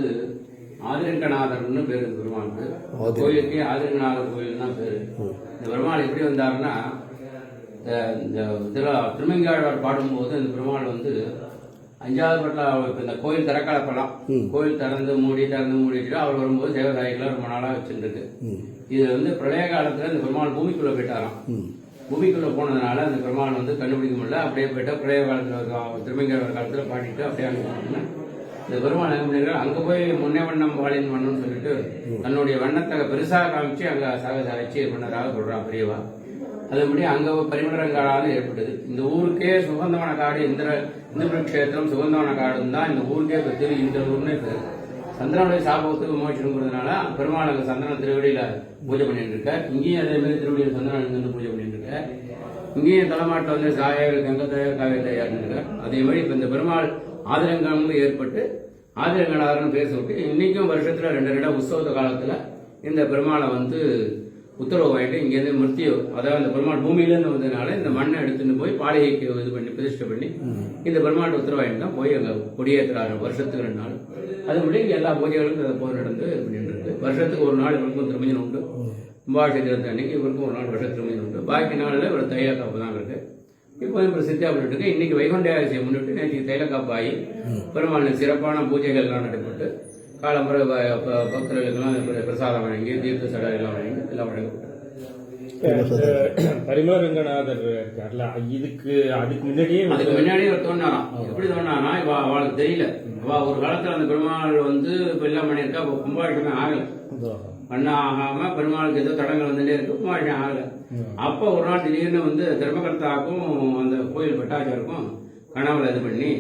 வந்து ஆதிரங்கநாதர்னு பேரு பெருமாளுக்கு. கோயிலுக்கு ஆதிரங்கநாதர் கோயில் தான் பேரு. இந்த பெருமாள் எப்படி வந்தாருன்னா, இந்த திருமங்கையாழ்வார் பாடும்போது இந்த பெருமாள் வந்து 5வது பட்டா இந்த கோயில் திறக்காலப்பெல்லாம் கோயில் திறந்து மூடிட்டு அவர் வரும்போது தேவதாயிகளாம் ரொம்ப நாளா வச்சுருக்கு. இது வந்து பிரளய காலத்துல இந்த பெருமாள் பூமிக்குள்ள போயிட்டாராம். பூமிக்குள்ள போனதுனால அந்த பெருமாள் வந்து கண்டுபிடிக்க முடியல. அப்படியே போயிட்டா பிரளய காலத்துல திருமங்கையாழ்வார் காலத்துல பாடிட்டு அப்படியே அனுப்பினாங்க. இந்த பெருமாள் என்ன பண்ணிருக்காரு, அங்க போய் முன்னே வண்ணம் பாலின் வண்ணம்னு சொல்லிட்டு தன்னுடைய வண்ணத்தை பெருசாக காமிச்சு அங்க சாகசாரிச்சு பண்ணதாக சொல்றான் பெரியவா. அதுபடி அங்க பரிமளரங்காடு ஏற்பட்டது. இந்த ஊருக்கே சுகந்தவன காடு இந்திர கஷேத்திரம் சுகந்தவன காடுன்னு தான் இந்த ஊருக்கே திரு இந்த ஊர்னே பேர். சந்திரனுடைய சாபத்துக்கு விமோச்சனங்கிறதுனால பெருமாள் அங்க சந்திரன் திருவடியில பூஜை பண்ணிட்டு இருக்க. இங்கேயும் அதே மாதிரி திருவடியில சந்திரன் இருந்து பூஜை பண்ணிட்டு இருக்க. இங்கேயும் தலைமாட்டில் வந்து சாயர் கங்கத்தையர் காவியத்தையர் இருக்க. அதே மாதிரி இப்ப இந்த பெருமாள் ஆதிரங்கம்னு ஏற்பட்டு ஆதிரங்கநாதர்னு பேர் சொல்லிட்டு இன்னைக்கும் வருஷத்துல 2 உற்சவத்த காலத்துல இந்த பெருமாளை வந்து உத்தரவு வாங்கிட்டு இங்கேருந்து மிருத்தியோ, அதாவது அந்த பெருமாள் பூமியிலேருந்து வந்ததுனால இந்த மண்ணை எடுத்துட்டு போய் பாலிகைக்கு இது பண்ணி பிரதிஷ்டை பண்ணி இந்த பெருமாள் உத்தரவு வாங்கிட்டு தான் போய் அங்கே கொடியேற்றுறாரு வருஷத்துக்கு 2 நாள். அதுபடி இங்கே எல்லா பூஜைகளுக்கும் போய் நடந்து பண்ணிட்டு இருக்கு. வருஷத்துக்கு 1 நாள் இவருக்கும் திருமஞ்சனம் உண்டு. கும்பாபிஷேகத்து அன்னைக்கு இவருக்கும் 1 நாள் வருஷம் திருமஞ்சனம் உண்டு. பாக்கி நாளில் இவர் தைலக்காப்பு தான் இருக்கு. இப்போ பிரசித்தியா பண்ணிட்டு இருக்கு. இன்னைக்கு வைகுண்ட ஏகாதசியை முன்னிட்டு நேற்று தைலக்காப்பு ஆகி பெருமாள் சிறப்பான பூஜைகள்லாம் நடைபெற்று காலம்புற பக்தர்களுக்கெல்லாம் பிரசாதம் வழங்கி தீர்த்த சடை எல்லாம் வழங்கி எல்லாம் வழங்கப்பட்டது. பரிமளரங்கநாதர் அதுக்கு முன்னாடியே அவர் தோணாராம். எப்படி தோணானா, அவளுக்கு தெரியல. ஒரு காலத்துல அந்த பெருமாள் வந்து இப்ப எல்லாம் பண்ணியிருக்கா. கும்பாபிஷேகமே ஆகல, பண்ண ஆகாம பெருமாளுக்கு ஏதோ தடங்கள் வந்துட்டே இருக்கு. கும்பாபிஷேகம் ஆகல. அப்ப ஒரு நாள் திடீர்னு வந்து தர்மகர்த்தாக்கும் அந்த கோயில் பட்டாச்சாருக்கும் கனவுல இது பண்ணி,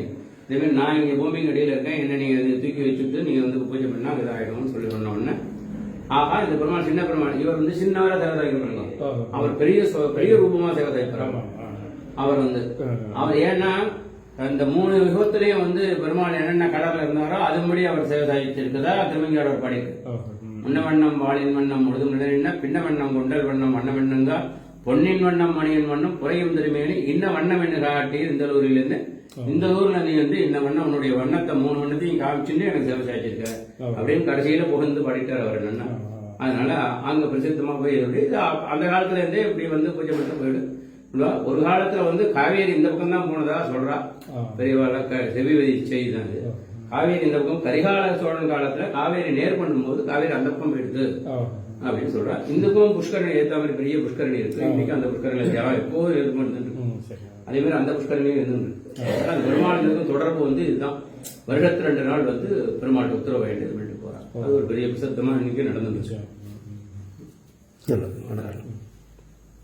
இதேமாதிரி நான் இங்க பூமிக்கு அடியில் இருக்கேன், என்ன நீங்க தூக்கி வச்சுட்டு நீங்க வந்து பூஜை பண்ணா இதாயிடும்னு சொல்லி சொன்ன உடனே, ஆகா இந்த பெருமாள் சின்ன பெருமாள், இவர் வந்து சின்னவரா தேவதாயிரம், அவர் பெரிய ரூபமா தேவதாயிரம். அவர் ஏன்னா அந்த 3 யுகத்திலையும் வந்து பெருமாள் என்னென்ன கடவுள் இருந்தாரோ அதுபடி அவர் சேவதாயிச்சிருக்கதா திருமங்கையாளர் பாடியிருக்கு. முன்ன வண்ணம் வாளின் வண்ணம் முழுதும் நிலையின பின்ன வண்ணம் கொண்டல் வண்ணம் வண்ண வண்ணங்கா பொன்னின் வண்ணம் மணியின் வண்ணம் குறையும் திருமேனி இன்ன வண்ணம் என்ன காட்டி இந்த ஊரிலிருந்து இந்த ஊர்ல நீ வந்து இந்த வண்ணம் உன்னுடைய வண்ணத்தை 3 வண்ணத்தையும் காமிச்சுட்டு எனக்கு சேவை சாய்ச்சிருக்க அப்படின்னு கடைசியில புகழ்ந்து பாடிட்டார் அவர் என்னன்னா. அதனால அங்க பிரசித்தமா போய் அந்த காலத்துல இருந்தே இப்படி வந்து பூஜை பண்ண போயிடு. ஒரு காலத்துல வந்து காவேரி இந்த பக்கம் தான் போனதா சொல்றா பெரியவாள செவிவதி செய்தான். காவேரி இந்த பக்கம் கரிகால சோழன் காலத்துல காவேரி நேர் பண்ணும்போது காவேரி அந்த பக்கம் போயிடுது அப்படின்னு சொல்றா. இந்துக்கும் புஷ்கரணி ஏற்ற மாதிரி பெரிய புஷ்கரணி இருக்கு. இன்னைக்கு அந்த புஷ்கரணி எப்போதும் எதிர்ப்பு அதே மாதிரி அந்த புஷ்கரணியும் இருந்துருக்கு. அந்த பெருமாளுக்கும் தொடர்பு வந்து இதுதான். வருடத்து 2 நாள் வந்து பெருமாள் உத்தரவு வேண்டியது பண்ணிட்டு போறாங்க. அது ஒரு பெரிய பிரசித்தமா இன்னைக்கு நடந்துருச்சு.